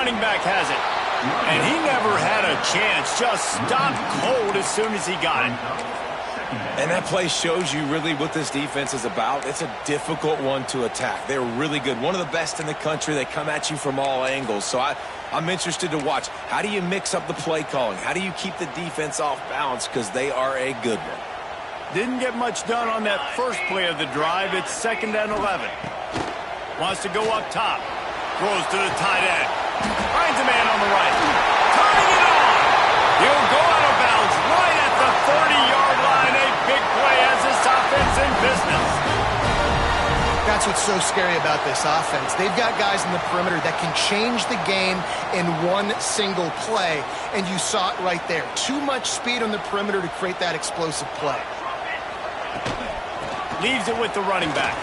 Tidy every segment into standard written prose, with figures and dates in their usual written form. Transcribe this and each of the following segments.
running back has it. And he never had a chance. Just stopped cold as soon as he got it. And that play shows you really what this defense is about. It's a difficult one to attack. They're really good. One of the best in the country. They come at you from all angles. So I'm interested to watch. How do you mix up the play calling? How do you keep the defense off balance? Because they are a good one. Didn't get much done on that first play of the drive. It's 2nd and 11. Wants to go up top. Throws to the tight end. Finds a man on the right. Turning it on. He'll go out of bounds right at the 30-yard line. A big play as this offense in business. That's what's so scary about this offense. They've got guys in the perimeter that can change the game in one single play, and you saw it right there. Too much speed on the perimeter to create that explosive play. Leaves it with the running back.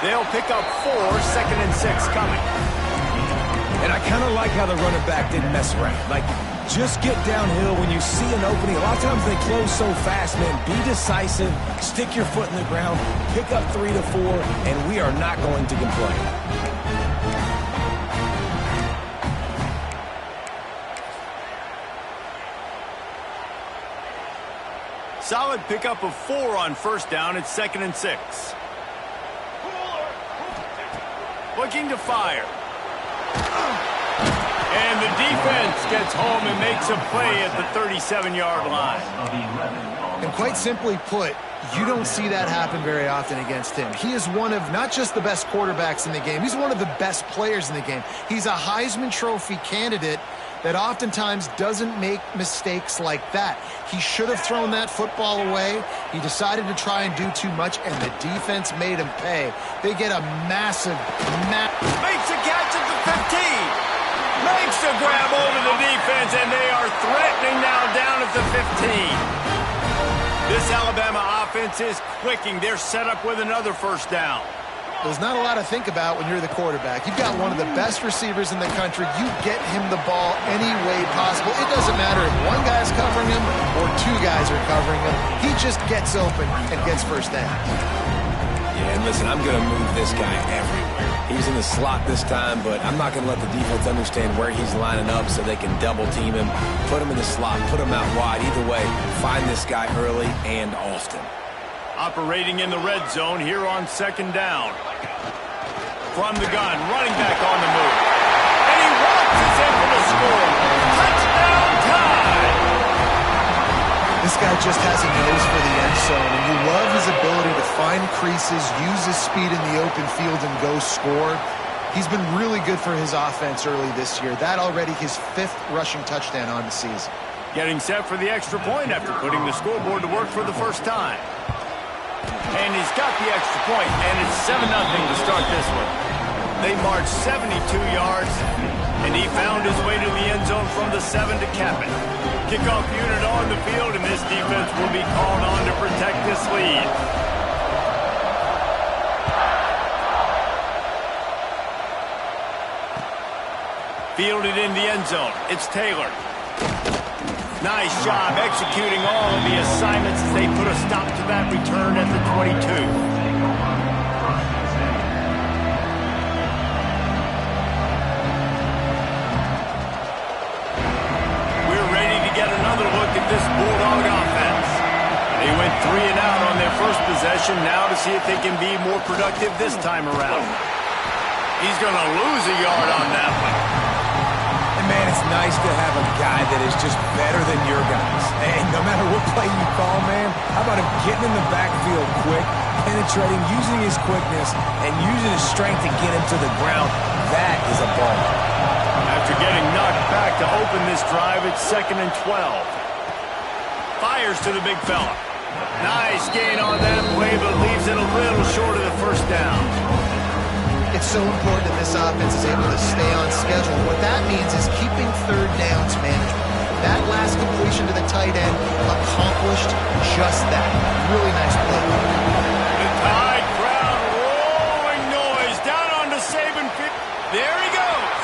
They'll pick up 4, 2nd and 6 coming. And I kind of like how the running back didn't mess around. Like, just get downhill when you see an opening. A lot of times they close so fast, man. Be decisive, stick your foot in the ground, pick up 3 to 4, and we are not going to complain. Solid pickup of 4 on 1st down. It's 2nd and 6. Looking to fire. And the defense gets home and makes a play at the 37-yard line. And quite simply put, you don't see that happen very often against him. He is one of not just the best quarterbacks in the game, he's one of the best players in the game. He's a Heisman Trophy candidate that oftentimes doesn't make mistakes like that. He should have thrown that football away. He decided to try and do too much, and the defense made him pay. They get a massive... Makes a catch at the 15. Makes a grab over the defense, and they are threatening now down at the 15. This Alabama offense is clicking. They're set up with another 1st down. There's not a lot to think about when you're the quarterback. You've got one of the best receivers in the country. You get him the ball any way possible. It doesn't matter if one guy's covering him or 2 guys are covering him. He just gets open and gets 1st down. Yeah, and listen, I'm going to move this guy everywhere. He's in the slot this time, but I'm not going to let the defense understand where he's lining up so they can double team him, put him in the slot, put him out wide. Either way, find this guy early and often. Operating in the red zone here on 2nd down. From the gun, running back on the move. And he walks in for the score. Touchdown time! This guy just has a nose for the end zone, and you love his ability to find creases, use his speed in the open field, and go score. He's been really good for his offense early this year. That already his 5th rushing touchdown on the season. Getting set for the extra point after putting the scoreboard to work for the 1st time. And he's got the extra point, and it's 7-0 to start this one. They marched 72 yards, and he found his way to the end zone from the 7 to cap it. Kickoff unit on the field, and this defense will be called on to protect this lead. Fielded in the end zone. It's Taylor. Nice job executing all of the assignments as they put a stop to that return at the 22. We're ready to get another look at this Bulldog offense. They went 3 and out on their first possession, now to see if they can be more productive this time around. He's going to lose a yard on that one. Man, it's nice to have a guy that is just better than your guys. And no matter what play you call, man, how about him getting in the backfield quick, penetrating, using his quickness, and using his strength to get him to the ground? That is a ball. After getting knocked back to open this drive, it's 2nd and 12. Fires to the big fella. Nice gain on that play, but leaves it a little short of the 1st down. It's so important that this offense is able to stay on schedule. What that means is keeping 3rd downs management. That last completion to the tight end accomplished just that. Really nice play. The Tide crowd rolling noise down on the Saban field. There he goes.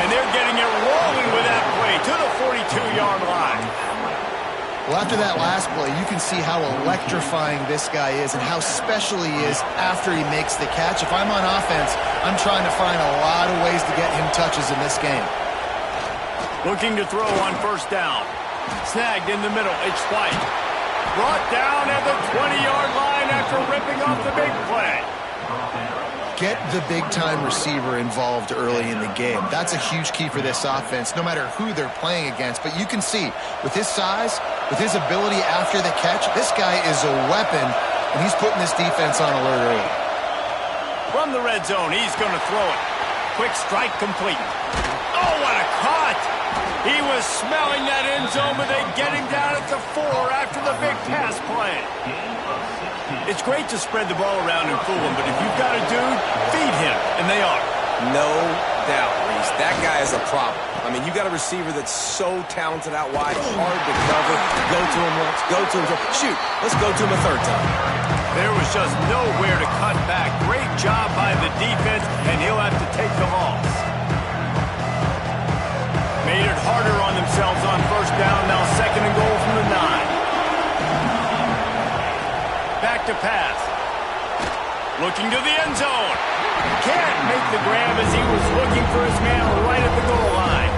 And they're getting it rolling with that play to the 42-yard line. Well, after that last play, you can see how electrifying this guy is and how special he is after he makes the catch. If I'm on offense, I'm trying to find a lot of ways to get him touches in this game. Looking to throw on first down. Snagged in the middle. It's White. Brought down at the 20-yard line after ripping off the big play. Get the big-time receiver involved early in the game. That's a huge key for this offense, no matter who they're playing against. But you can see, with his size, with his ability after the catch, this guy is a weapon, and he's putting this defense on alert early. From the red zone, he's going to throw it. Quick strike complete. Oh, what a cut! He was smelling that end zone, but they get him down at the 4 after the big pass play. It's great to spread the ball around and fool him, but if you've got a dude, feed him, and they are. No doubt, Reese. That guy is a problem. I mean, you got a receiver that's so talented out wide, hard to cover. Go to him once, go to him twice. Shoot, let's go to him a third time. There was just nowhere to cut back. Great job by the defense, and he'll have to take the loss. Made it harder on themselves on first down. Now 2nd and goal from the 9. Back to pass. Looking to the end zone. Can't make the grab as he was looking for his man right at the goal line.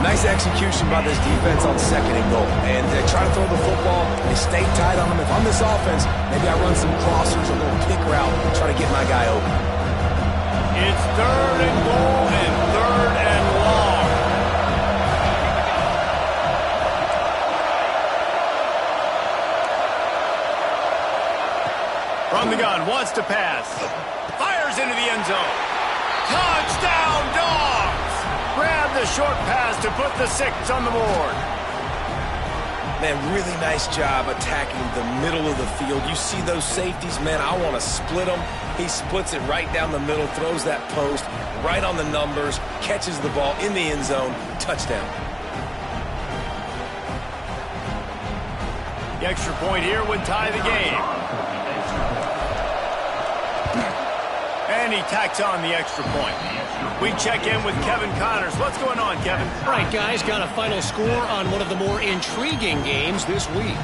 Nice execution by this defense on 2nd and goal. And they try to throw the football. They stay tight on him. If I'm this offense, maybe I run some crossers, a little kick route, and try to get my guy open. It's 3rd and goal and 3rd and long. From the gun, wants to pass. Fires into the end zone. Touchdown, Dogs! Grab the short pass to put the 6 on the board. Man, really nice job attacking the middle of the field. You see those safeties, man, I want to split them. He splits it right down the middle, throws that post, right on the numbers, catches the ball in the end zone, touchdown. The extra point here would tie the game. And he tacks on the extra point. We check in with Kevin Connors. What's going on, Kevin? All right, guys, got a final score on one of the more intriguing games this week.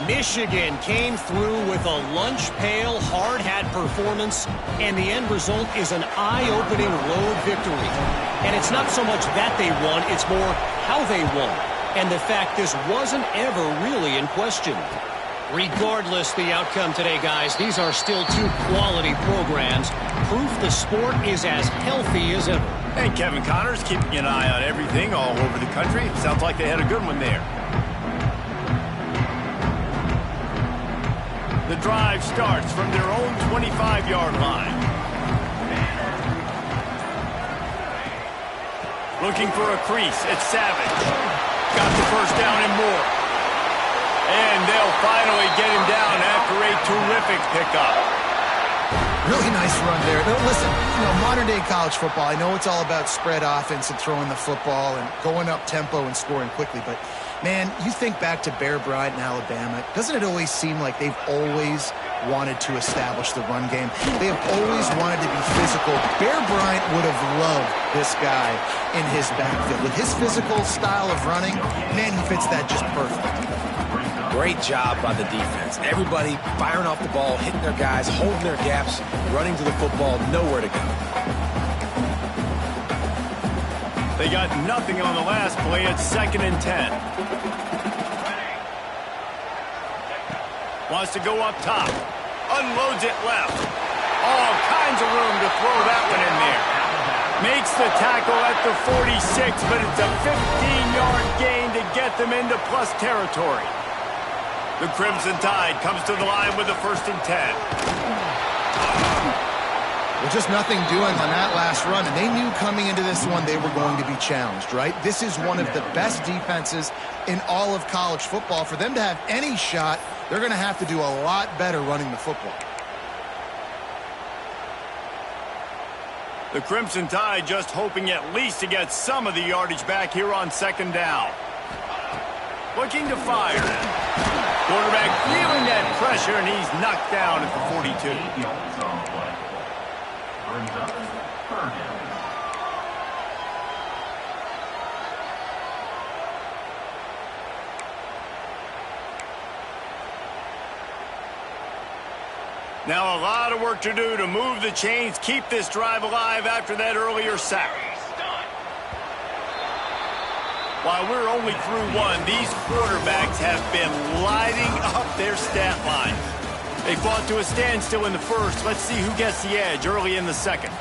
Michigan came through with a lunch pail, hard hat performance, and the end result is an eye-opening road victory. And it's not so much that they won, it's more how they won, and the fact this wasn't ever really in question. Regardless the outcome today, guys, these are still 2 quality programs. Proof the sport is as healthy as ever. And Kevin Connors keeping an eye on everything all over the country. Sounds like they had a good one there. The drive starts from their own 25-yard line. Looking for a crease. It's Savage. Got the first down and more. And they'll finally get him down after a terrific pickup. Really nice run there. Now, listen, modern-day college football, I know it's all about spread offense and throwing the football and going up tempo and scoring quickly, but, man, you think back to Bear Bryant in Alabama, doesn't it always seem like they've always wanted to establish the run game? They have always wanted to be physical. Bear Bryant would have loved this guy in his backfield. With his physical style of running, man, he fits that just perfect. Great job by the defense. Everybody firing off the ball, hitting their guys, holding their gaps, running to the football, nowhere to go. They got nothing on the last play. It's 2nd and 10. Wants to go up top. Unloads it left. All kinds of room to throw that one in there. Makes the tackle at the 46, but it's a 15-yard gain to get them into plus territory. The Crimson Tide comes to the line with a 1st and 10. Well, just nothing doing on that last run, and they knew coming into this one they were going to be challenged, right? This is one of the best defenses in all of college football. For them to have any shot, they're going to have to do a lot better running the football. The Crimson Tide just hoping at least to get some of the yardage back here on 2nd down. Looking to fire. Quarterback feeling that pressure, and he's knocked down at the 42. Now a lot of work to do to move the chains, keep this drive alive after that earlier sack. While we're only through one, these quarterbacks have been lighting up their stat line. They fought to a standstill in the first. Let's see who gets the edge early in the second.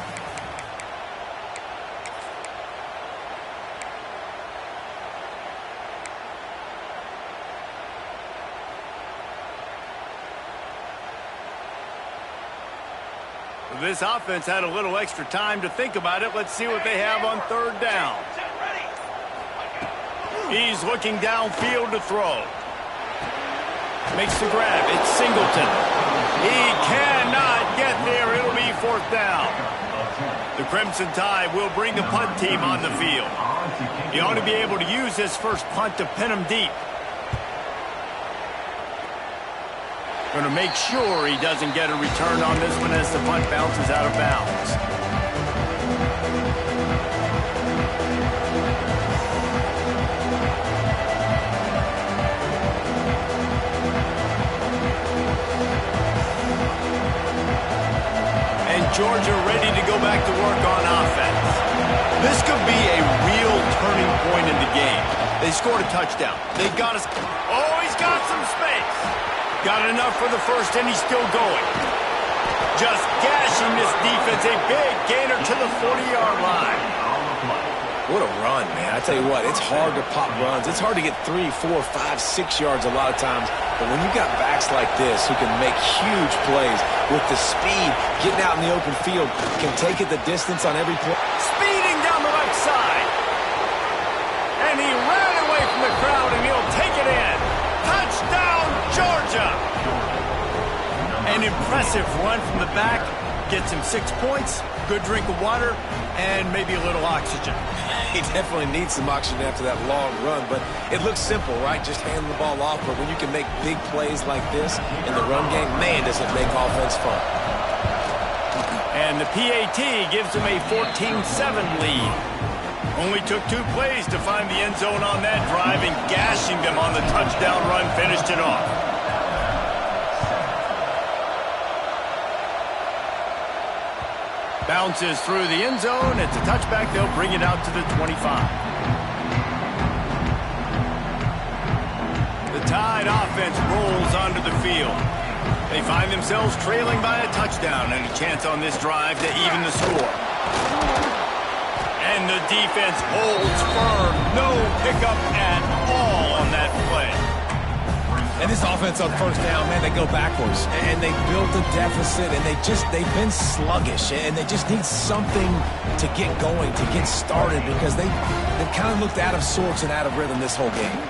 This offense had a little extra time to think about it. Let's see what they have on third down. He's looking downfield to throw. Makes the grab. It's Singleton. He cannot get there. It'll be fourth down. The Crimson Tide will bring the punt team on the field. He ought to be able to use this first punt to pin him deep. Going to make sure he doesn't get a return on this one as the punt bounces out of bounds. And Georgia ready to go back to work on offense. This could be a real turning point in the game. They scored a touchdown. They got us. Oh, he's got some space. Got enough for the first, and he's still going. Just gashing this defense. A big gainer to the 40-yard line. What a run, man. I tell you what, it's hard to pop runs. It's hard to get 3, 4, 5, 6 yards a lot of times. But when you got backs like this who can make huge plays with the speed, getting out in the open field, can take it the distance on every play. Speeding down the left side. And he ran away from the crowd, and he'll take it in. Touchdown, Georgia! An impressive run from the back. Gets him 6 points, good drink of water, and maybe a little oxygen. He definitely needs some oxygen after that long run, but it looks simple, right? Just hand the ball off, but when you can make big plays like this in the run game, man, does it make offense fun. And the PAT gives him a 14-7 lead. Only took 2 plays to find the end zone on that drive, and gashing them on the touchdown run finished it off. Bounces through the end zone. It's a touchback. They'll bring it out to the 25. The Tide offense rolls onto the field. They find themselves trailing by a touchdown and a chance on this drive to even the score. And the defense holds firm. No pickup at all on that play. And this offense on first down, man, they go backwards. And they built a deficit, and they've been sluggish. And they just need something to get going, to get started, because they've kind of looked out of sorts and out of rhythm this whole game.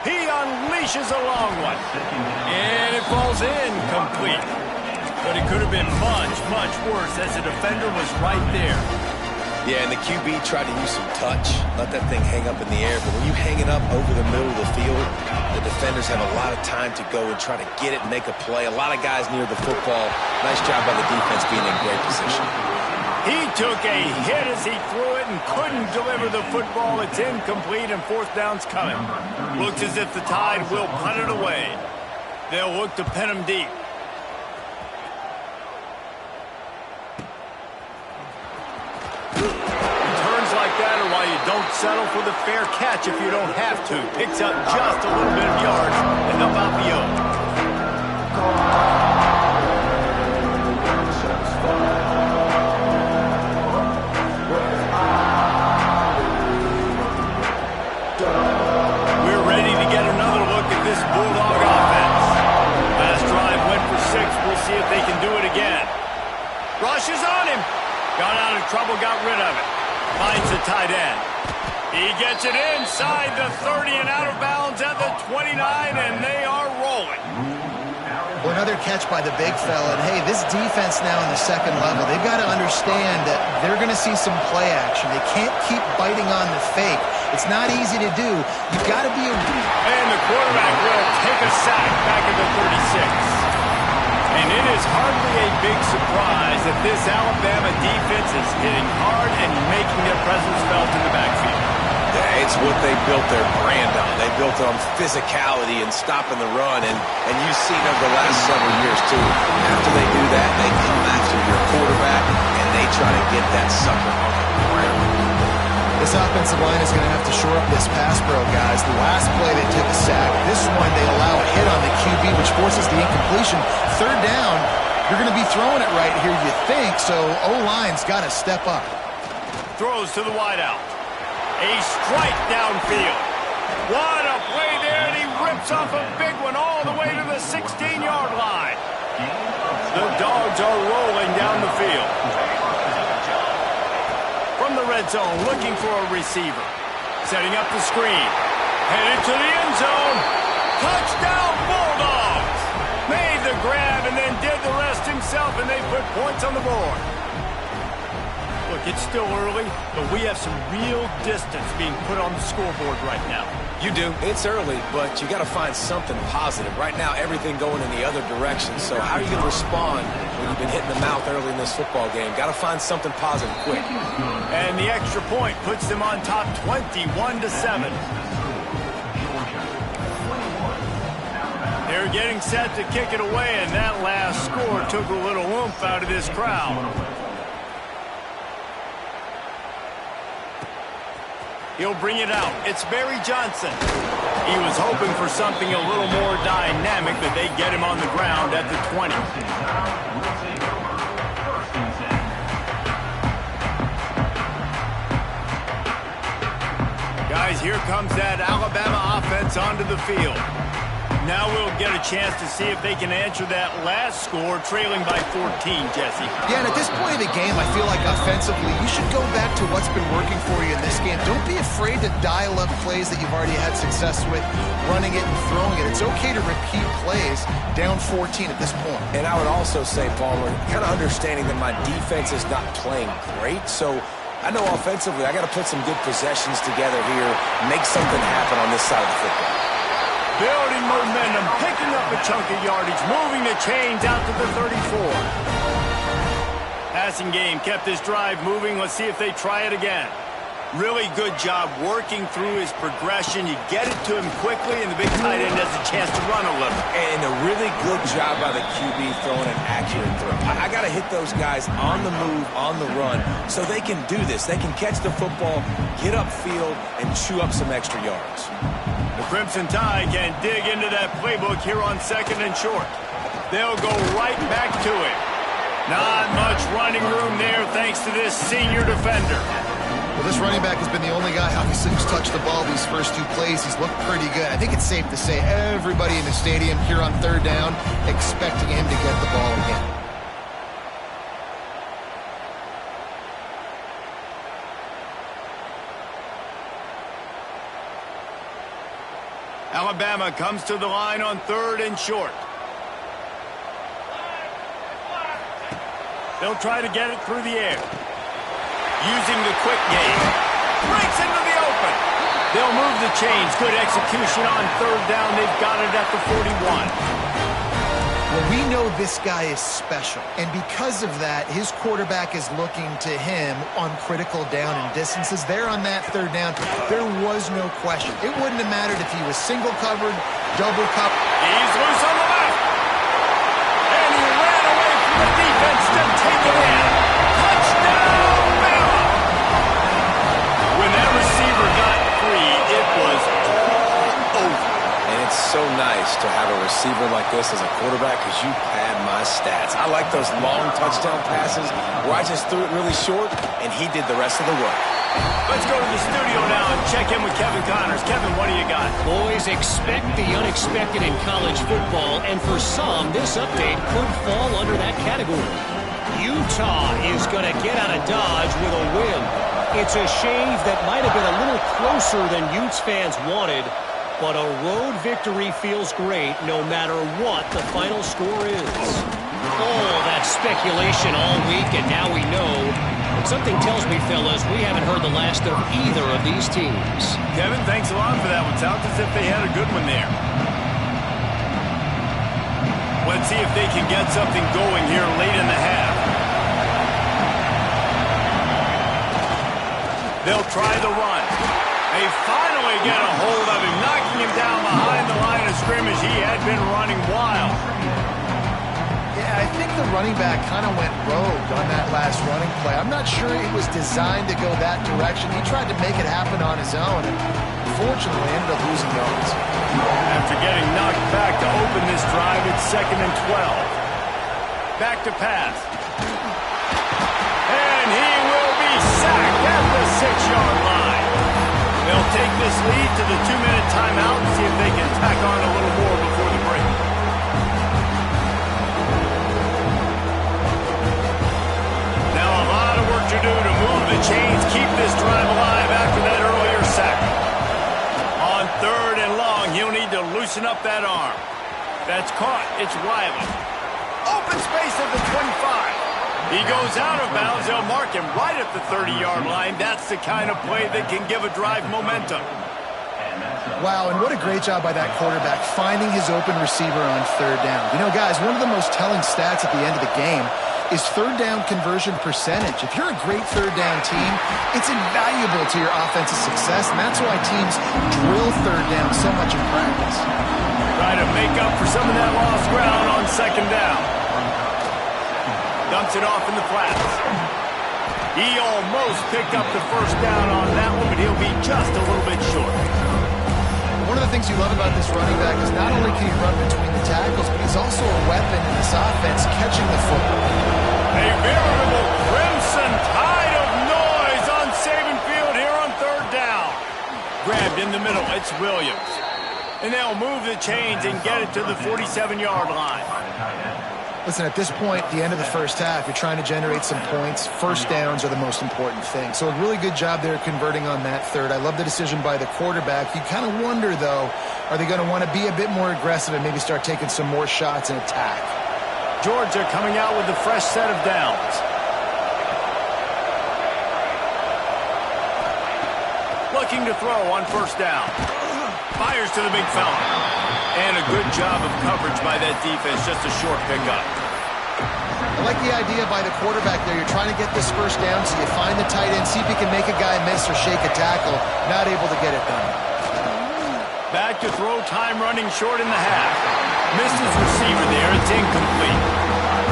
He unleashes a long one. And it falls incomplete. But it could have been much, much worse as the defender was right there. Yeah, and the QB tried to use some touch, let that thing hang up in the air. But when you hang it up over the middle of the field, the defenders have a lot of time to go and try to get it and make a play. A lot of guys near the football. Nice job by the defense being in great position. He took a hit as he threw it and couldn't deliver the football. It's incomplete, and fourth down's coming. Looks as if the Tide will punt it away. They'll look to pin him deep. Turns like that are why you don't settle for the fair catch if you don't have to. Picks up just a little bit of yards to help out the Oak. We're ready to get another look at this Bulldog offense. Last drive went for 6. We'll see if they can do it again. Rush is on him. Got out of trouble, got rid of it. Finds the tight end. He gets it inside the 30 and out of bounds at the 29, and they are rolling. Well, another catch by the big fella. And, hey, this defense now in the second level, they've got to understand that they're going to see some play action. They can't keep biting on the fake. It's not easy to do. You've got to be a... And the quarterback will take a sack back at the 36. And it is hardly a big surprise that this Alabama defense is hitting hard and making their presence felt in the backfield. Hey, It's what they built their brand on. They built it on physicality and stopping the run, and you've seen over the last several years, too. After they do that, they come after your quarterback, and they try to get that sucker on the ground. This offensive line is going to have to shore up this pass pro, guys. The last play they took a sack. This one they allow a hit on the QB, which forces the incompletion. Third down, you're going to be throwing it right here, you think, so O-line's got to step up. Throws to the wideout. A strike downfield. What a play there, and he rips off a big one all the way to the 16-yard line. The Dogs are rolling down the field. From the red zone, looking for a receiver. Setting up the screen. Headed to the end zone. Touchdown, Bulldogs! Made the grab and then did the rest himself, and they put points on the board. Look, it's still early, but we have some real distance being put on the scoreboard right now. You do. It's early, but you got to find something positive. Right now, everything going in the other direction. So how are you going to respond when you've been hitting the mouth early in this football game? Got to find something positive quick. And the extra point puts them on top 21-7. They're getting set to kick it away, and that last score took a little oomph out of this crowd. He'll bring it out. It's Barry Johnson. He was hoping for something a little more dynamic, but they get him on the ground at the 20. Guys, here comes that Alabama offense onto the field. Now we'll get a chance to see if they can answer that last score, trailing by 14, Jesse. Yeah, and at this point of the game, I feel like offensively, you should go back to what's been working for you in this game. Don't be afraid to dial up plays that you've already had success with, running it and throwing it. It's okay to repeat plays down 14 at this point. And I would also say, Palmer, kind of understanding that my defense is not playing great, so I know offensively I got to put some good possessions together here, make something happen on this side of the football. Building momentum, picking up a chunk of yardage, moving the chains out to the 34. Passing game kept this drive moving. Let's see if they try it again. Really good job working through his progression. You get it to him quickly, and the big tight end has a chance to run a little. And a really good job by the QB throwing an accurate throw. I got to hit those guys on the move, on the run, so they can do this. They can catch the football, get upfield, and chew up some extra yards. The Crimson Tide can dig into that playbook here on 2nd and short. They'll go right back to it. Not much running room there thanks to this senior defender. Well, this running back has been the only guy, obviously, who's touched the ball these first two plays. He's looked pretty good. I think it's safe to say everybody in the stadium here on 3rd down expecting him to get the ball again. Alabama comes to the line on 3rd and short. They'll try to get it through the air. Using the quick game. Breaks into the open. They'll move the chains. Good execution on 3rd down. They've got it at the 41. Well, we know this guy is special, and because of that, his quarterback is looking to him on critical down and distances. There on that 3rd down, there was no question. It wouldn't have mattered if he was single covered, double covered. He's loose on the left. And he ran away from the defense to take it in. Touchdown, Bama! When that receiver got free, it was all over. And it's so nice to have a receiver like this as a quarterback because you pad my stats. I like those long touchdown passes where I just threw it really short and he did the rest of the work. Let's go to the studio now and check in with Kevin Connors. Kevin, what do you got? Boys, expect the unexpected in college football, and for some, this update could fall under that category. Utah is going to get out of Dodge with a win. It's a shave that might have been a little closer than Utes fans wanted, but a road victory feels great no matter what the final score is. All that speculation all week, and now we know. But something tells me, fellas, we haven't heard the last of either of these teams. Kevin, thanks a lot for that one. Sounds as if they had a good one there. Let's see if they can get something going here late in the half. They'll try the run. They finally get a hold of him, knocking him down behind the line of scrimmage. He had been running wild. Yeah, I think the running back kind of went rogue on that last running play. I'm not sure it was designed to go that direction. He tried to make it happen on his own, and unfortunately ended up losing yards. After getting knocked back to open this drive, it's 2nd and 12. Back to pass. And he will be sacked at the 6-yard line. They'll take this lead to the 2-minute timeout and see if they can tack on a little more before the break. Now a lot of work to do to move the chains, keep this drive alive after that earlier sack. On 3rd and long, he'll need to loosen up that arm. That's caught. It's Wiley. Open space at the 25. He goes out of bounds. They'll mark him right at the 30-yard line. That's the kind of play that can give a drive momentum. Wow, and what a great job by that quarterback finding his open receiver on 3rd down. You know, guys, one of the most telling stats at the end of the game is 3rd down conversion percentage. If you're a great 3rd down team, it's invaluable to your offensive success, and that's why teams drill 3rd down so much in practice. Try to make up for some of that lost ground on 2nd down. Dumps it off in the flats. He almost picked up the 1st down on that one, but he'll be just a little bit short. One of the things you love about this running back is not only can he run between the tackles, but he's also a weapon in this offense catching the football. A veritable crimson tide of noise on Saban Field here on 3rd down. Grabbed in the middle. It's Williams. And they'll move the chains and get it to the 47-yard line. Listen, at this point, the end of the 1st half, you're trying to generate some points. 1st downs are the most important thing. So a really good job there converting on that 3rd. I love the decision by the quarterback. You kind of wonder, though, are they going to want to be a bit more aggressive and maybe start taking some more shots and attack? Georgia coming out with a fresh set of downs. Looking to throw on 1st down. Fires to the big fella. And a good job of coverage by that defense, just a short pickup. I like the idea by the quarterback there. You're trying to get this 1st down, so you find the tight end, see if he can make a guy miss or shake a tackle. Not able to get it done. Back to throw, time running short in the half. Missed his receiver there. It's incomplete.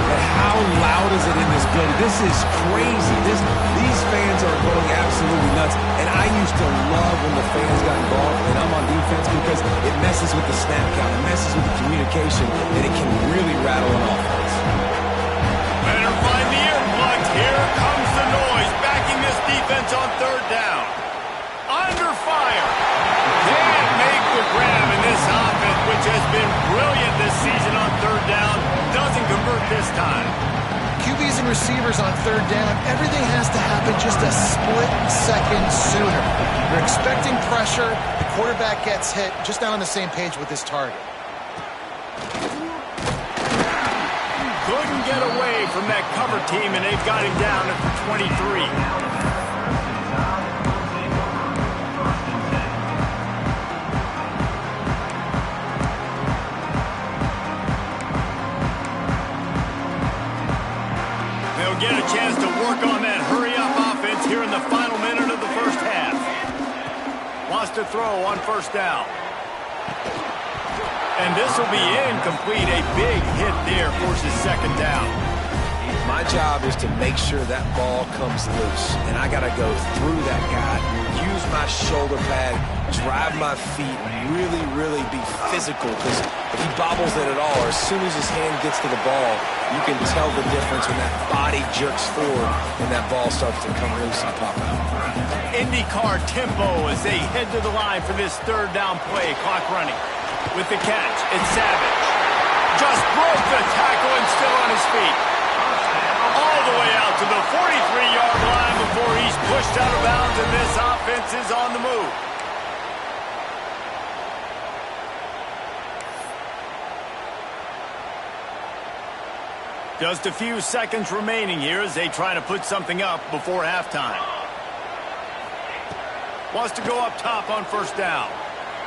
And how loud is it in this building? This is crazy. These fans are going absolutely nuts. And I used to love when the fans got involved, and I'm on defense, because it messes with the snap count, it messes with the communication, and it can really rattle an offense. Better find the earplugs. Here comes the noise, backing this defense on 3rd down. Under fire. Can't make the grab in this offense, which has been brilliant this season on 3rd down. Doesn't convert this time. QBs and receivers on 3rd down, everything has to happen just a split second sooner. You're expecting pressure, the quarterback gets hit, just not on the same page with his target. Couldn't get away from that cover team, and they've got him down at the 23. Get a chance to work on that hurry-up offense here in the final minute of the 1st half. Wants to throw on 1st down. And this will be incomplete. A big hit there forces 2nd down. My job is to make sure that ball comes loose, and I got to go through that guy, use my shoulder pad, drive my feet, really be physical, because if he bobbles it at all, or as soon as his hand gets to the ball, you can tell the difference when that body jerks forward and that ball starts to come loose and pop out. IndyCar tempo as they head to the line for this 3rd down play. Clock running. With the catch, it's Savage. Just broke the tackle and still on his feet. All the way out to the 43-yard line before he's pushed out of bounds, and this offense is on the move. Just a few seconds remaining here as they try to put something up before halftime. Wants to go up top on 1st down.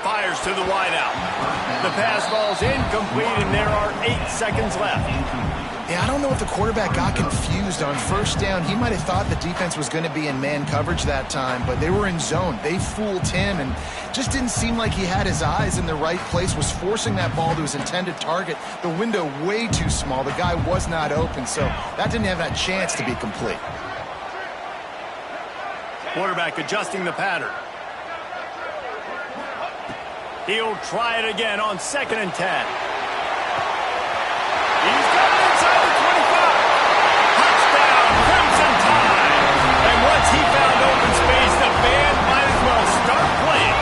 Fires to the wideout. The pass ball's incomplete, and there are 8 seconds left. Yeah, I don't know if the quarterback got confused on first down. He might have thought the defense was going to be in man coverage that time, but they were in zone. They fooled him and just didn't seem like he had his eyes in the right place, was forcing that ball to his intended target. The window way too small. The guy was not open, so that didn't have that chance to be complete. Quarterback adjusting the pattern. He'll try it again on 2nd and 10. He's got it inside the 25. Touchdown, Crimson Tide. And once he found open space, the band might as well start playing.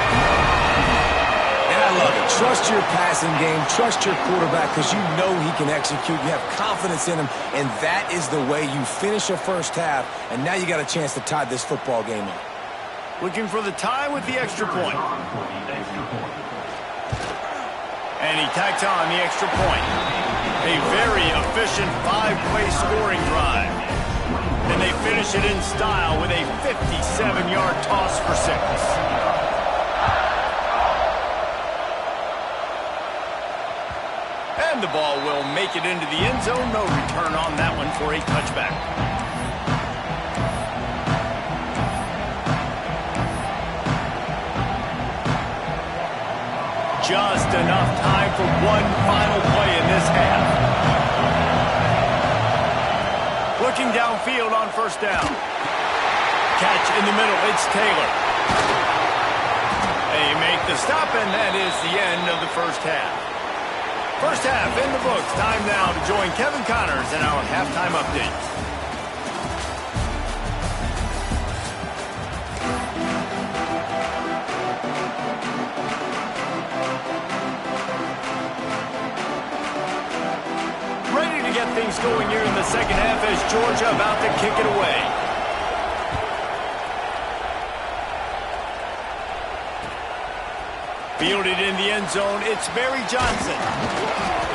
And I love it. Trust your passing game. Trust your quarterback because you know he can execute. You have confidence in him, and that is the way you finish a first half, and now you got a chance to tie this football game up. Looking for the tie with the extra point. And he tacks on the extra point. A very efficient 5-play scoring drive. And they finish it in style with a 57-yard toss for 6. And the ball will make it into the end zone. No return on that one for a touchback. Just enough time for one final play in this half. Looking downfield on first down. Catch in the middle, it's Taylor. They make the stop, and that is the end of the first half. First half in the books. Time now to join Kevin Connors in our halftime update. Things going here in the second half as Georgia about to kick it away. Fielded in the end zone, it's Barry Johnson.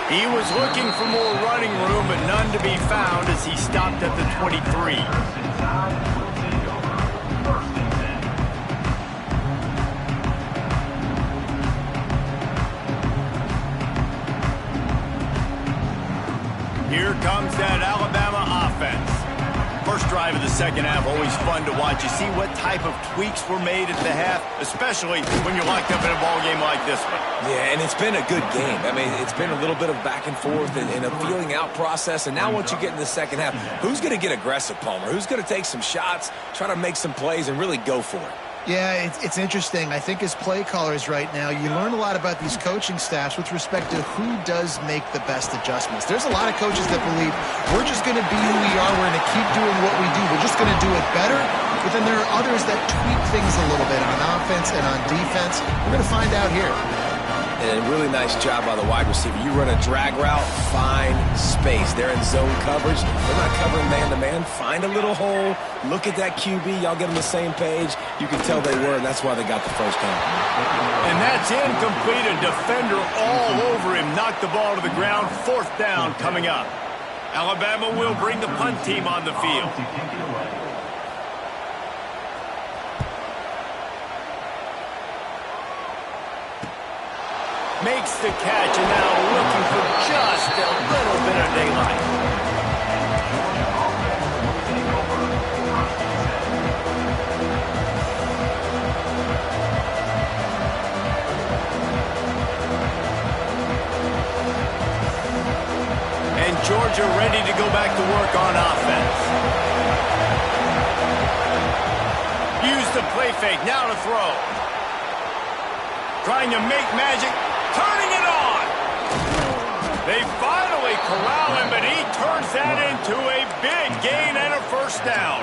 He was looking for more running room, but none to be found as he stopped at the 23. Here comes that Alabama offense. First drive of the second half, always fun to watch. You see what type of tweaks were made at the half, especially when you're locked up in a ball game like this one. Yeah, and it's been a good game. I mean, it's been a little bit of back and forth and a feeling out process. And now once you get in the second half, who's going to get aggressive, Palmer? Who's going to take some shots, try to make some plays, and really go for it? Yeah, it's interesting. I think as play callers right now, you learn a lot about these coaching staffs with respect to who does make the best adjustments. There's a lot of coaches that believe we're just going to be who we are. We're going to keep doing what we do. We're just going to do it better. But then there are others that tweak things a little bit on offense and on defense. We're going to find out here. And a really nice job by the wide receiver. You run a drag route, find space. They're in zone coverage. They're not covering man-to-man. Find a little hole. Look at that QB. Y'all get on the same page. You can tell they were, and that's why they got the first down. And that's incomplete. A defender all over him. Knocked the ball to the ground. 4th down coming up. Alabama will bring the punt team on the field. Makes the catch, and now looking for just a little bit of daylight. And Georgia ready to go back to work on offense. Use the play fake, now to throw. Trying to make magic. Turning it on. They finally corral him, but he turns that into a big gain and a first down.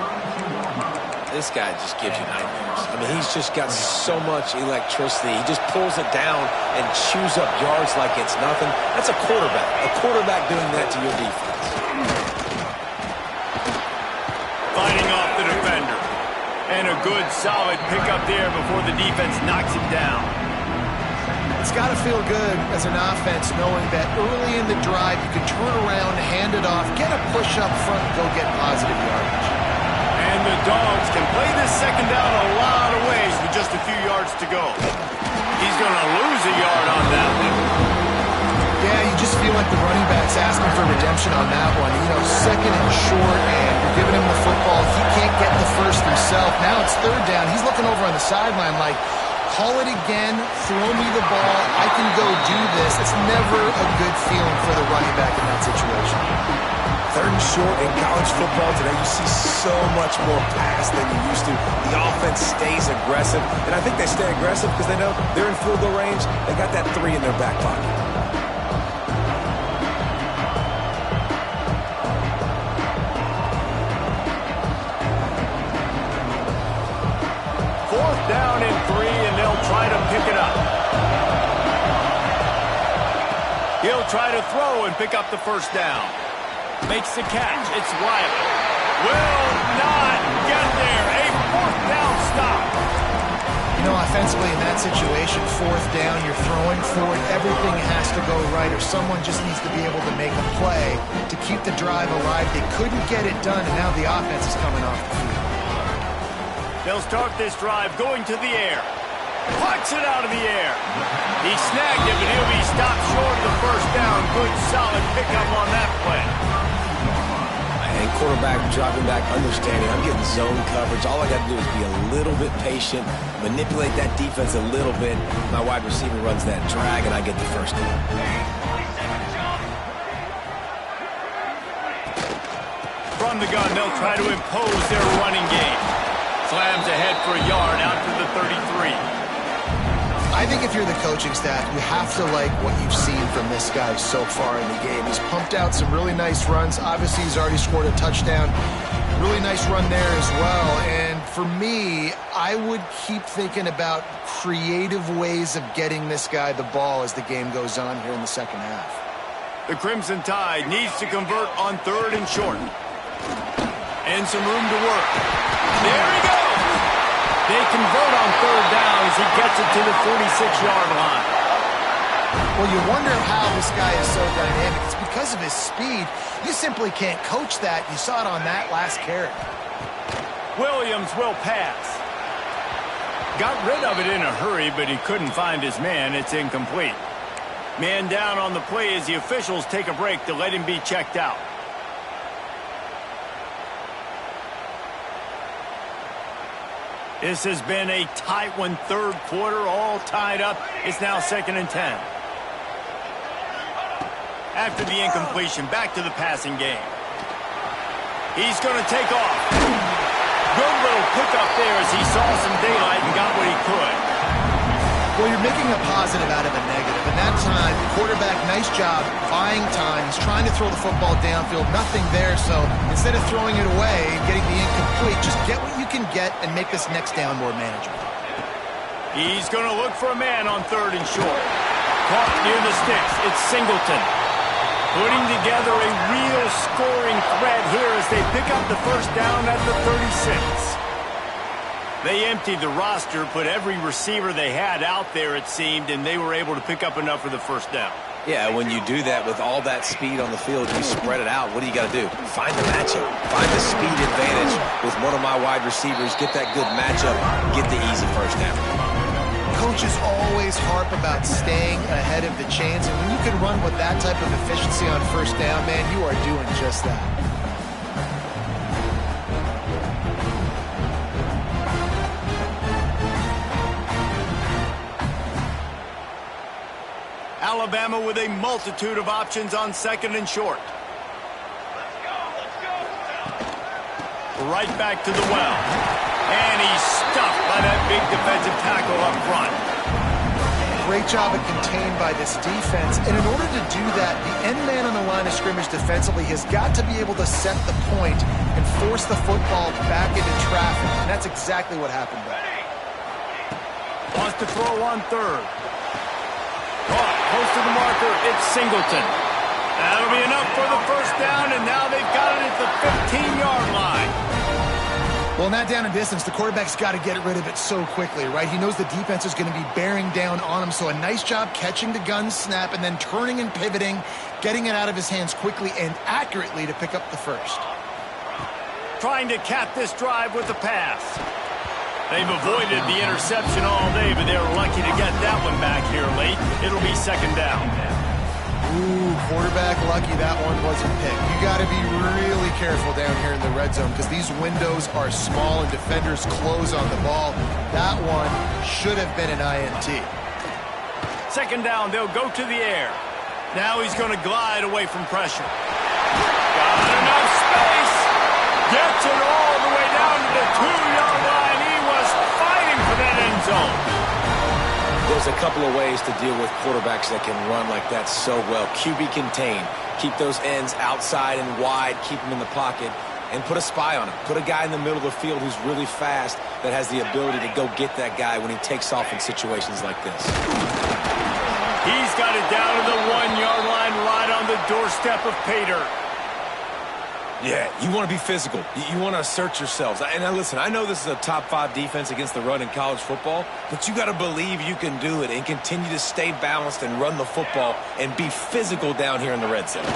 This guy just gives you nightmares. I mean, he's just got so much electricity. He just pulls it down and chews up yards like it's nothing. That's a quarterback. A quarterback doing that to your defense. Fighting off the defender. And a good, solid pickup there before the defense knocks him down. It's got to feel good as an offense knowing that early in the drive you can turn around, hand it off, get a push up front, and go get positive yardage. And the Dogs can play this second down a lot of ways with just a few yards to go. He's going to lose a yard on that one. Yeah, you just feel like the running back's asking for redemption on that one. You know, second and short, and you're giving him the football. He can't get the first himself. Now it's third down. He's looking over on the sideline like, call it again, throw me the ball, I can go do this. It's never a good feeling for the running back in that situation. Third and short in college football today, you see so much more pass than you used to. The offense stays aggressive, and I think they stay aggressive because they know they're in field goal range. They got that 3 in their back pocket. Fourth down and 3, and they'll try to pick it up. He'll try to throw and pick up the first down. Makes the catch. It's Riley. Will not get there. A fourth down stop. You know, offensively in that situation, fourth down, you're throwing forward, everything has to go right, or someone just needs to be able to make a play to keep the drive alive. They couldn't get it done, and now the offense is coming off the field. They'll start this drive going to the air. Puts it out of the air. He snagged it, but he'll be stopped short of the first down. Good, solid pickup on that play. And quarterback dropping back, understanding I'm getting zone coverage. All I got to do is be a little bit patient, manipulate that defense a little bit. My wide receiver runs that drag, and I get the first down. From the gun, they'll try to impose their running game. Slams ahead for a yard out to the 33. I think if you're the coaching staff, you have to like what you've seen from this guy so far in the game. He's pumped out some really nice runs. Obviously, he's already scored a touchdown. Really nice run there as well. And for me, I would keep thinking about creative ways of getting this guy the ball as the game goes on here in the second half. The Crimson Tide needs to convert on third and short. And some room to work. There he goes! They convert on third down as he gets it to the 46-yard line. Well, you wonder how this guy is so dynamic. It's because of his speed. You simply can't coach that. You saw it on that last carry. Williams will pass. Got rid of it in a hurry, but he couldn't find his man. It's incomplete. Man down on the play as the officials take a break to let him be checked out. This has been a tight one, third quarter, all tied up. It's now 2nd and 10. After the incompletion, back to the passing game. He's going to take off. Good little pickup there as he saw some daylight and got what he could. Well, you're making a positive out of a negative. And that time, the quarterback, nice job, buying time. He's trying to throw the football downfield. Nothing there, so instead of throwing it away and getting the incomplete, just get what you can get and make this next down more manageable. He's going to look for a man on third and short. Caught near the sticks. It's Singleton. Putting together a real scoring threat here as they pick up the first down at the 36. They emptied the roster, put every receiver they had out there, it seemed, and they were able to pick up enough for the first down. Yeah, when you do that with all that speed on the field, you spread it out. What do you got to do? Find the matchup. Find the speed advantage with one of my wide receivers. Get that good matchup. Get the easy first down. Coaches always harp about staying ahead of the chains, and when you can run with that type of efficiency on first down, man, you are doing just that. Alabama with a multitude of options on second and short. Right back to the well. And he's stuffed by that big defensive tackle up front. Great job of contained by this defense. And in order to do that, the end man on the line of scrimmage defensively has got to be able to set the point and force the football back into traffic. And that's exactly what happened there. Wants to throw on third. Caught, close to the marker, it's Singleton. That'll be enough for the first down, and now they've got it at the 15-yard line. Well, in that down and distance, the quarterback's got to get rid of it so quickly, right? He knows the defense is going to be bearing down on him, so a nice job catching the gun snap and then turning and pivoting, getting it out of his hands quickly and accurately to pick up the first. Trying to cap this drive with the pass. They've avoided the interception all day, but they're lucky to get that one back here late. It'll be second down. Ooh, quarterback lucky that one wasn't picked. You got to be really careful down here in the red zone because these windows are small and defenders close on the ball. That one should have been an INT. Second down, they'll go to the air. Now he's going to glide away from pressure. Got enough space. Gets it all the way down to the 2-yard line. He was fighting for that end zone. There's a couple of ways to deal with quarterbacks that can run like that so well. QB contain. Keep those ends outside and wide. Keep them in the pocket. And put a spy on him. Put a guy in the middle of the field who's really fast that has the ability to go get that guy when he takes off in situations like this. He's got it down to the 1-yard line right on the doorstep of Pater. Yeah, you want to be physical. You want to assert yourselves. And now listen, I know this is a top 5 defense against the run in college football, but you got to believe you can do it and continue to stay balanced and run the football and be physical down here in the red zone.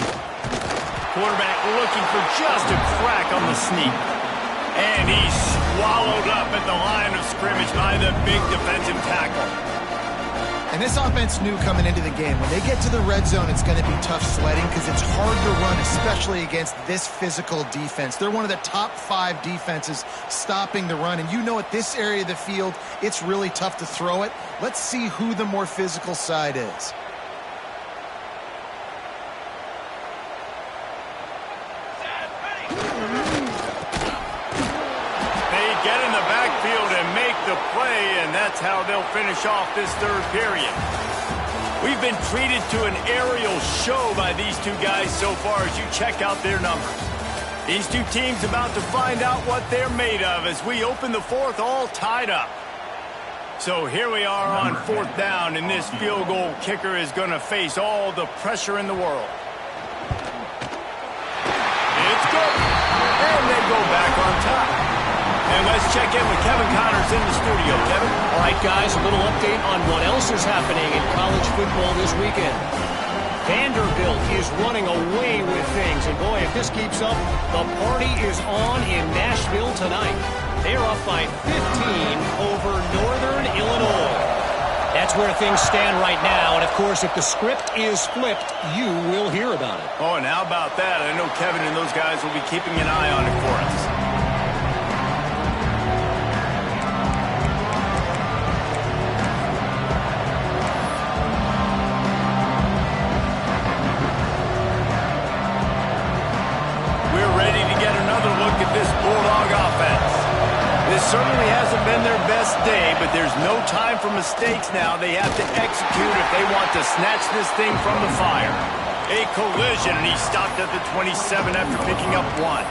Quarterback looking for just a crack on the sneak. And he's swallowed up at the line of scrimmage by the big defensive tackle. And this offense knew coming into the game, when they get to the red zone, it's going to be tough sledding because it's hard to run, especially against this physical defense. They're one of the top 5 defenses stopping the run. And you know at this area of the field, it's really tough to throw it. Let's see who the more physical side is. Get in the backfield and make the play, and that's how they'll finish off this third period. We've been treated to an aerial show by these two guys so far as you check out their numbers. These two teams about to find out what they're made of as we open the fourth all tied up. So here we are on 4th down, and this field goal kicker is going to face all the pressure in the world. It's good, and they go back on top. And let's check in with Kevin Connors in the studio. Kevin? All right, guys, a little update on what else is happening in college football this weekend. Vanderbilt is running away with things. And, boy, if this keeps up, the party is on in Nashville tonight. They're up by 15 over Northern Illinois. That's where things stand right now. And, of course, if the script is flipped, you will hear about it. Oh, and how about that? I know Kevin and those guys will be keeping an eye on it for us. This Bulldog offense. This certainly hasn't been their best day, but there's no time for mistakes now. They have to execute if they want to snatch this thing from the fire. A collision, and he stopped at the 27 after picking up 1.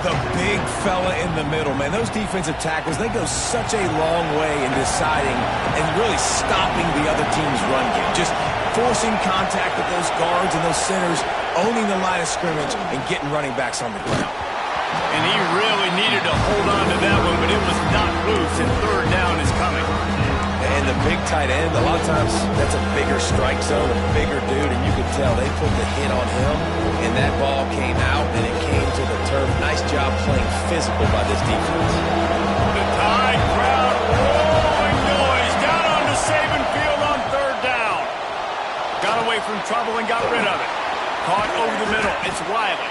The big fella in the middle, man. Those defensive tackles, they go such a long way in deciding and really stopping the other team's run game. Just forcing contact with those guards and those centers, owning the line of scrimmage, and getting running backs on the ground. And he really needed to hold on to that one, but it was not loose, and 3rd down is coming. And the big tight end, a lot of times that's a bigger strike zone, a bigger dude, and you could tell they put the hit on him, and that ball came out, and it came to the turf. Nice job playing physical by this defense. The Tide crowd rolling noise down onto Saban Field on 3rd down. Got away from trouble and got rid of it. Caught over the middle. It's Wiley.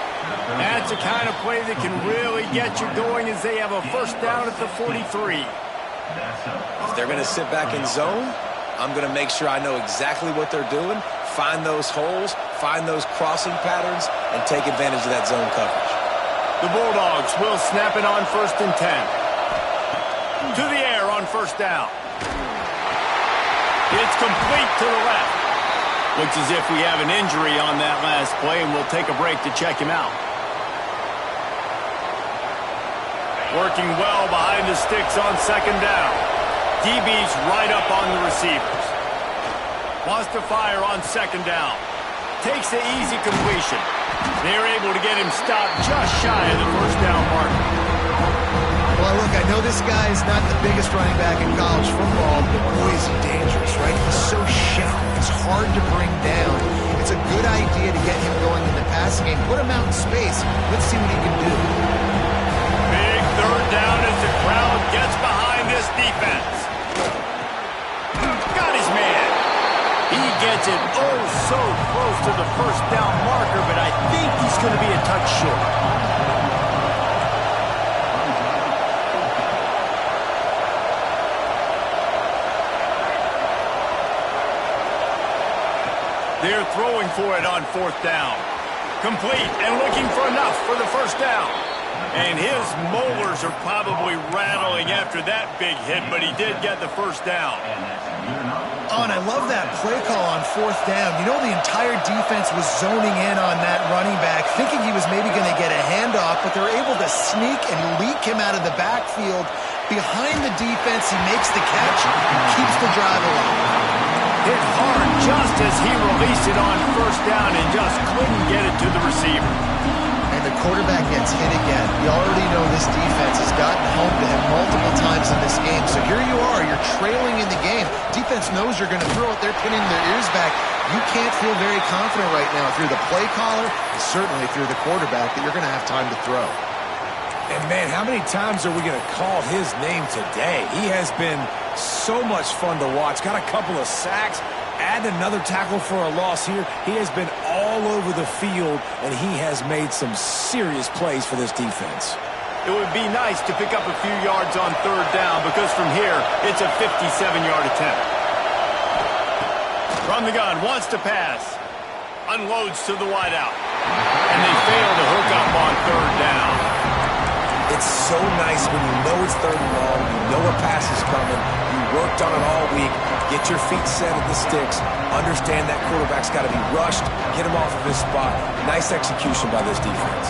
That's the kind of play that can really get you going as they have a 1st down at the 43. If they're going to sit back in zone, I'm going to make sure I know exactly what they're doing, find those holes, find those crossing patterns, and take advantage of that zone coverage. The Bulldogs will snap it on 1st and 10. To the air on 1st down. It's complete to the left. Looks as if we have an injury on that last play, and we'll take a break to check him out. Working well behind the sticks on 2nd down. DB's right up on the receivers. Wants to fire on 2nd down. Takes the easy completion. They're able to get him stopped just shy of the 1st down mark. Well, look, I know this guy is not the biggest running back in college football, but boy, is he dangerous, right? He's so shallow. It's hard to bring down. It's a good idea to get him going in the passing game. Put him out in space. Let's see what he can do. Big 3rd down as the crowd gets behind this defense. Got his man. He gets it oh so close to the first down marker, but I think he's going to be a touch short. They're throwing for it on fourth down. Complete and looking for enough for the first down. And his molars are probably rattling after that big hit, but he did get the first down. Oh, and I love that play call on fourth down. You know, the entire defense was zoning in on that running back, thinking he was maybe going to get a handoff, but they're able to sneak and leak him out of the backfield. Behind the defense, he makes the catch, keeps the drive alive. Hit hard just as he released it on first down and just couldn't get it to the receiver. And the quarterback gets hit again. You already know this defense has gotten home to him multiple times in this game. So here you are, you're trailing in the game. Defense knows you're going to throw it. They're pinning their ears back. You can't feel very confident right now through the play caller, and certainly through the quarterback, that you're going to have time to throw. And, man, how many times are we going to call his name today? He has been so much fun to watch. Got a couple of sacks. Add another tackle for a loss here. He has been all over the field, and he has made some serious plays for this defense. It would be nice to pick up a few yards on third down because from here, it's a 57-yard attempt. From the gun, wants to pass. Unloads to the wideout. And they fail to hook up on third down. It's so nice when you know it's third and long, you know a pass is coming, you worked on it all week, get your feet set at the sticks, understand that quarterback's got to be rushed, get him off of his spot. Nice execution by this defense.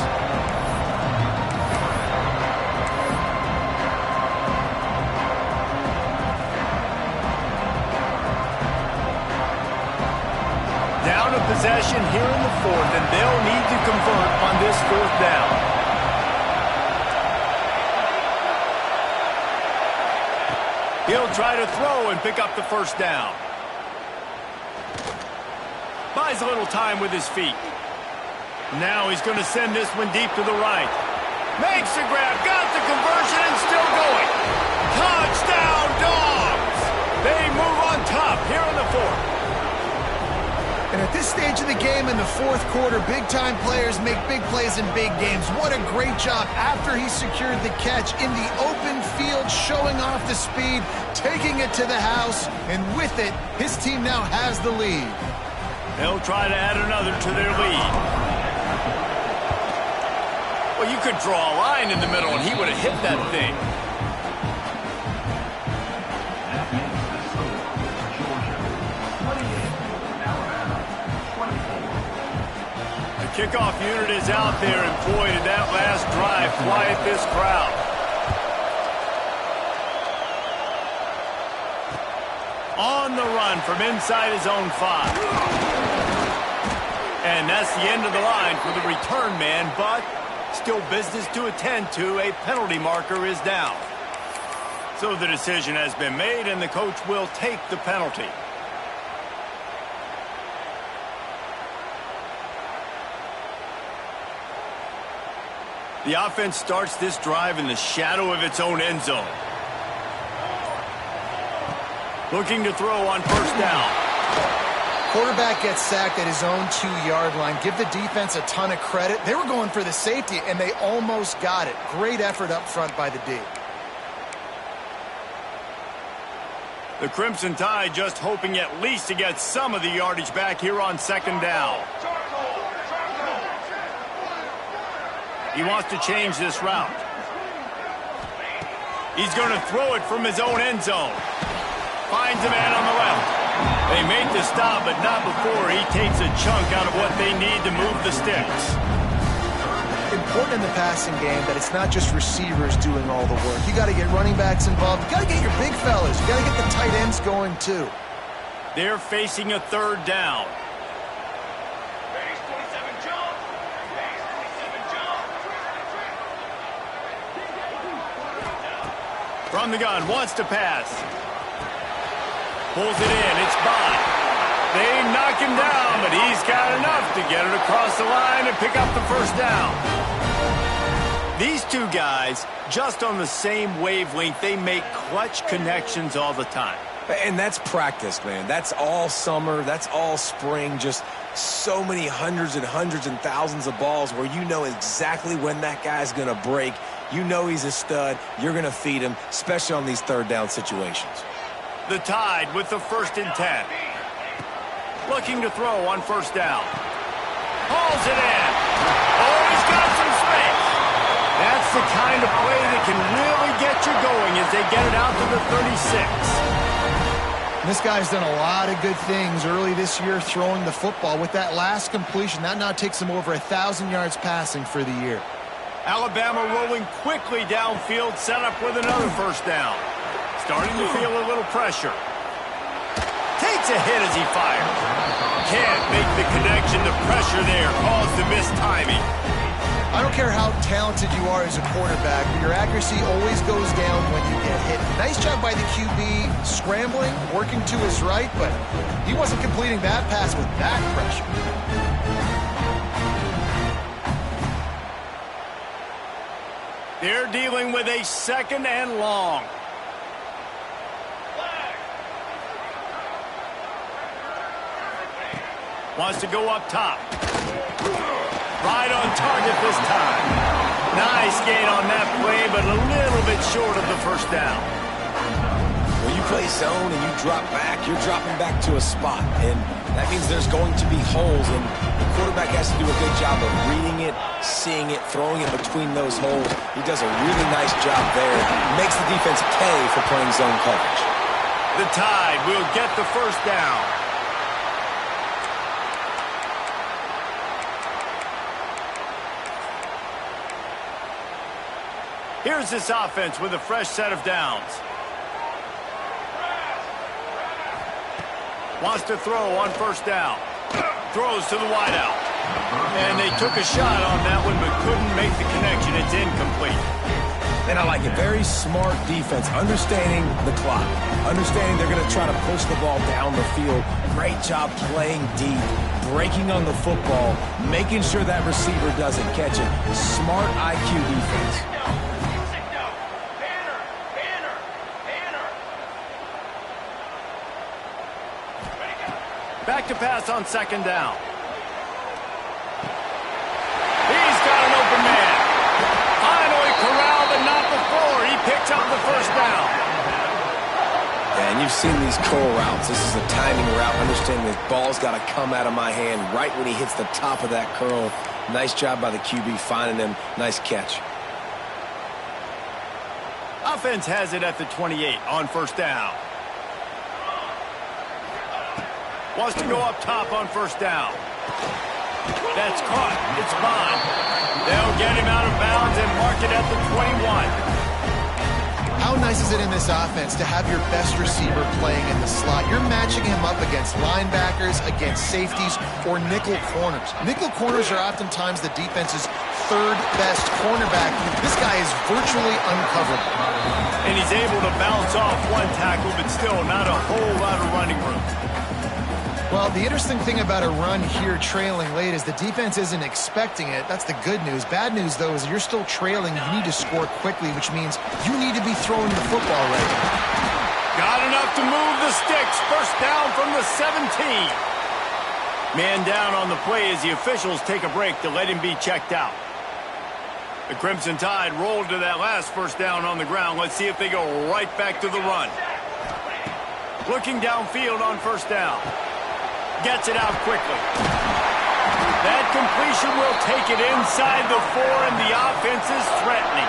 Down a possession here in the fourth, and they'll need to convert on this fourth down. He'll try to throw and pick up the first down. Buys a little time with his feet. Now he's going to send this one deep to the right. Makes the grab, got the conversion, and still going. Touchdown, Dogs! They move on top here in the fourth. And at this stage of the game in the fourth quarter, big-time players make big plays in big games. What a great job after he secured the catch in the open field, showing off the speed, taking it to the house, and with it, his team now has the lead. They'll try to add another to their lead. Well, you could draw a line in the middle, and he would have hit that thing. Kickoff unit is out there, and boy, did that last drive quiet this crowd. On the run from inside his own 5. And that's the end of the line for the return man, but still business to attend to. A penalty marker is down. So the decision has been made, and the coach will take the penalty. The offense starts this drive in the shadow of its own end zone. Looking to throw on first down. Quarterback gets sacked at his own 2-yard line. Give the defense a ton of credit. They were going for the safety, and they almost got it. Great effort up front by the D. The Crimson Tide just hoping at least to get some of the yardage back here on second down. He wants to change this route. He's going to throw it from his own end zone. Finds a man on the left. They make the stop, but not before he takes a chunk out of what they need to move the sticks. Important in the passing game that it's not just receivers doing all the work. You got to get running backs involved. You got to get your big fellas. You got to get the tight ends going too. They're facing a third down. From the gun, wants to pass. Pulls it in, it's Bond. They knock him down, but he's got enough to get it across the line and pick up the first down. These two guys, just on the same wavelength, they make clutch connections all the time. And that's practice, man. That's all summer. That's all spring. Just so many hundreds and thousands of balls where you know exactly when that guy's going to break. You know he's a stud. You're going to feed him, especially on these third down situations. The Tide with the 1st and 10. Looking to throw on 1st down. Hauls it in. Oh, he's got some space. That's the kind of play that can really get you going as they get it out to the 36. This guy's done a lot of good things early this year throwing the football. With that last completion, that now takes him over 1,000 yards passing for the year. Alabama rolling quickly downfield, set up with another 1st down. Starting to feel a little pressure. Takes a hit as he fires. Can't make the connection. The pressure there caused the missed timing. I don't care how talented you are as a quarterback, but your accuracy always goes down when you get hit. Nice job by the QB scrambling, working to his right, but he wasn't completing that pass with that pressure. They're dealing with a 2nd and long. Wants to go up top. Right on target this time. Nice gain on that play, but a little bit short of the 1st down. When you play zone and you drop back, you're dropping back to a spot. And that means there's going to be holes, and the quarterback has to do a good job of reading it, seeing it, throwing it between those holes. He does a really nice job there. Makes the defense pay for playing zone coverage. The Tide will get the 1st down. Here's this offense with a fresh set of downs. Wants to throw on 1st down. Throws to the wideout. And they took a shot on that one but couldn't make the connection. It's incomplete. And I like it. Very smart defense. Understanding the clock. Understanding they're going to try to push the ball down the field. Great job playing deep. Breaking on the football. Making sure that receiver doesn't catch it. Smart IQ defense. Back to pass on 2nd down. He's got an open man. Finally corralled, but not before. He picks up the 1st down. Yeah, and you've seen these curl routes. This is a timing route. Understanding the ball's got to come out of my hand right when he hits the top of that curl. Nice job by the QB finding him. Nice catch. Offense has it at the 28 on 1st down. Wants to go up top on 1st down. That's caught. It's Bond. They'll get him out of bounds and mark it at the 21. How nice is it in this offense to have your best receiver playing in the slot? You're matching him up against linebackers, against safeties, or nickel corners. Nickel corners are oftentimes the defense's 3rd best cornerback. This guy is virtually uncoverable. And he's able to bounce off one tackle, but still not a whole lot of running room. Well, the interesting thing about a run here trailing late is the defense isn't expecting it. That's the good news. Bad news, though, is you're still trailing. You need to score quickly, which means you need to be throwing the football right now. Got enough to move the sticks. 1st down from the 17. Man down on the play as the officials take a break to let him be checked out. The Crimson Tide rolled to that last 1st down on the ground. Let's see if they go right back to the run. Looking downfield on 1st down. Gets it out quickly. That completion will take it inside the 4, and the offense is threatening.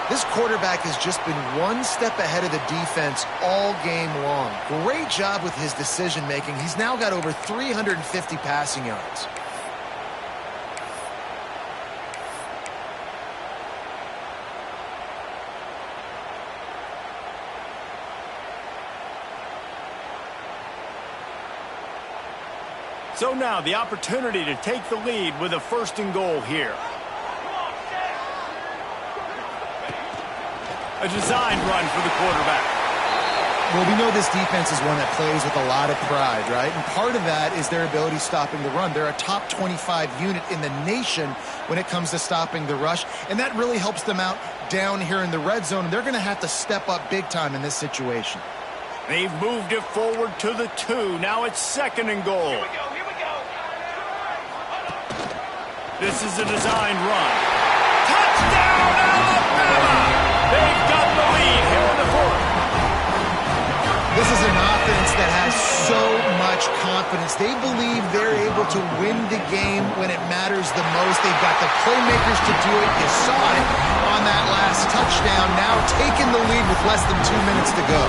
This quarterback has just been one step ahead of the defense all game long. Great job with his decision-making. He's now got over 350 passing yards. So now the opportunity to take the lead with a 1st and goal here. A design run for the quarterback. Well, we know this defense is one that plays with a lot of pride, right? And part of that is their ability stopping the run. They're a top 25 unit in the nation when it comes to stopping the rush, and that really helps them out down here in the red zone. And they're going to have to step up big time in this situation. They've moved it forward to the 2. Now it's 2nd and goal. Here we go. This is a design run. Touchdown, Alabama! They've got the lead here in the 4th. This is an offense that has so much confidence. They believe they're able to win the game when it matters the most. They've got the playmakers to do it. You saw it on that last touchdown. Now taking the lead with less than 2 minutes to go.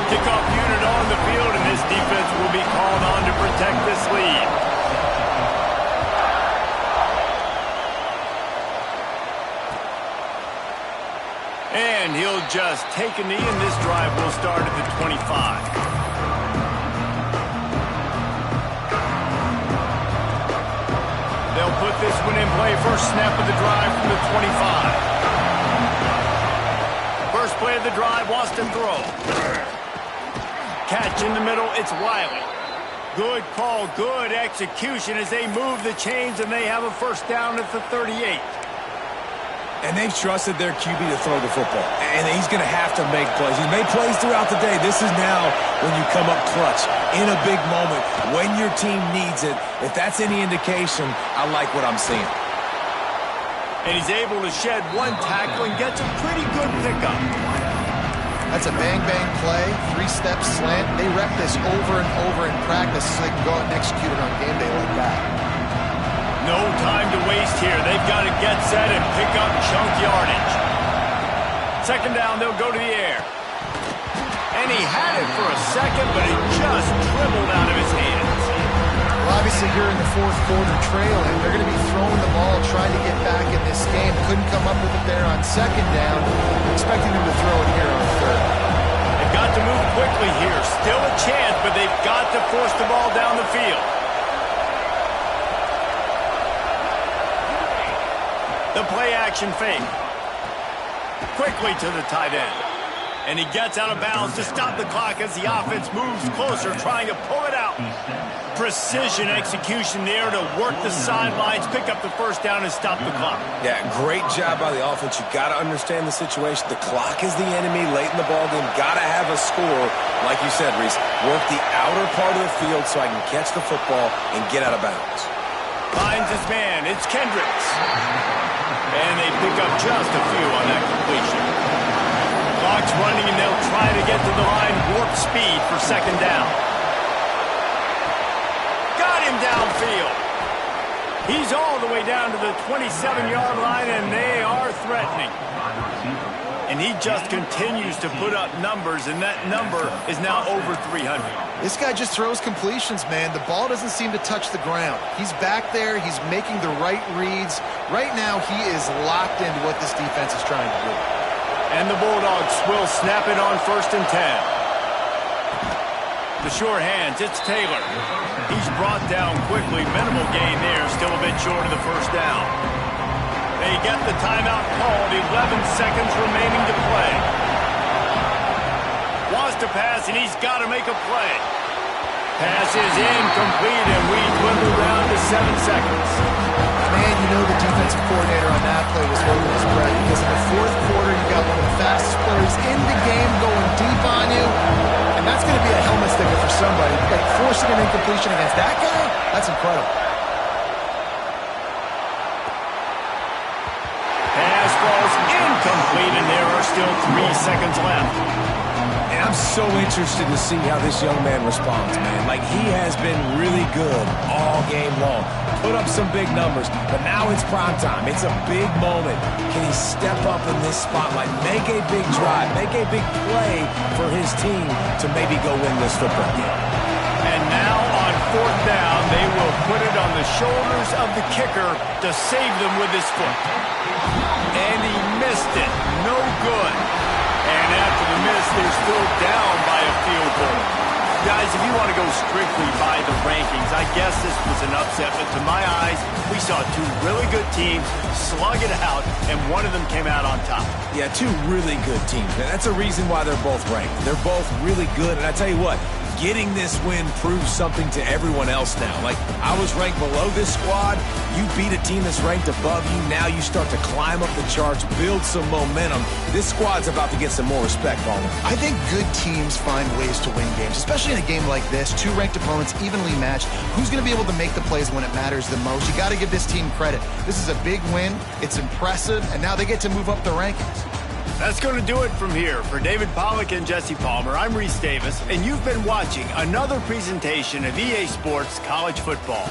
Kickoff unit on the field, and this defense will be called on to protect this lead. And he'll just take a knee, and this drive will start at the 25. They'll put this one in play. First snap of the drive from the 25. First play of the drive, wants to throw. Catch in the middle, it's Wiley. Good call, good execution as they move the chains, and they have a first down at the 38. And they've trusted their QB to throw the football. And he's going to have to make plays. He's made plays throughout the day. This is now when you come up clutch in a big moment when your team needs it. If that's any indication, I like what I'm seeing. And he's able to shed one tackle and gets a pretty good pickup. That's a bang-bang play, 3-step slant. They rep this over and over in practice so they can go out and execute it on game day like that. No time to waste here. They've got to get set and pick up chunk yardage. 2nd down, they'll go to the air. And he had it for a second, but it just dribbled out of his hands. Well, obviously, you're in the 4th quarter trailing. They're going to be throwing the ball, trying to get back in this game. Couldn't come up with it there on 2nd down. Expecting them to throw it here on 3rd. They've got to move quickly here. Still a chance, but they've got to force the ball down the field. The play-action fake. Quickly to the tight end. And he gets out of bounds to stop the clock as the offense moves closer, trying to pull it out. Precision execution there to work the sidelines, pick up the first down, and stop the clock. Yeah, great job by the offense. You've got to understand the situation. The clock is the enemy late in the ballgame. Got to have a score. Like you said, Reese, work the outer part of the field so I can catch the football and get out of bounds. Finds his man. It's Kendricks. And they pick up just a few on that completion. Clock's running, and they'll try to get to the line. Warp speed for 2nd down. Got him downfield. He's all the way down to the 27-yard line, and they are threatening. And he just continues to put up numbers, and that number is now over 300. This guy just throws completions, man. The ball doesn't seem to touch the ground. He's back there. He's making the right reads. Right now, he is locked into what this defense is trying to do. And the Bulldogs will snap it on 1st and 10. The sure hands, it's Taylor. He's brought down quickly. Minimal gain there, still a bit short of the first down. They get the timeout called, 11 seconds remaining to play. Wants to pass, and he's got to make a play. Pass is incomplete, and we dwindle down to 7 seconds. Man, you know the defensive coordinator on that play was holding his breath because in the 4th quarter, you got one of the fastest players in the game going deep on you, and that's going to be a helmet sticker for somebody. Like forcing an incompletion against that guy, that's incredible. Pass falls incomplete, and there are still 3 seconds left. And I'm so interested to see how this young man responds, man. Like, he has been really good all game long. Put up some big numbers, but now it's prime time. It's a big moment. Can he step up in this spotlight, make a big drive, make a big play for his team to maybe go win this football game? And now on 4th down, they will put it on the shoulders of the kicker to save them with his foot. And he missed it. No good. And after the miss, they're still down by a field goal. Guys, if you want to go strictly by the rankings, I guess this was an upset. But to my eyes, we saw 2 really good teams slug it out, and one of them came out on top. Yeah, 2 really good teams. And that's a reason why they're both ranked. They're both really good. And I tell you what, getting this win proves something to everyone else now. Like, I was ranked below this squad. You beat a team that's ranked above you. Now you start to climb up the charts, build some momentum. This squad's about to get some more respect on them. I think good teams find ways to win games, especially in a game like this. Two ranked opponents, evenly matched. Who's going to be able to make the plays when it matters the most? You got to give this team credit. This is a big win. It's impressive, and now they get to move up the rankings. That's going to do it from here. For David Pollack and Jesse Palmer, I'm Reese Davis, and you've been watching another presentation of EA Sports College Football.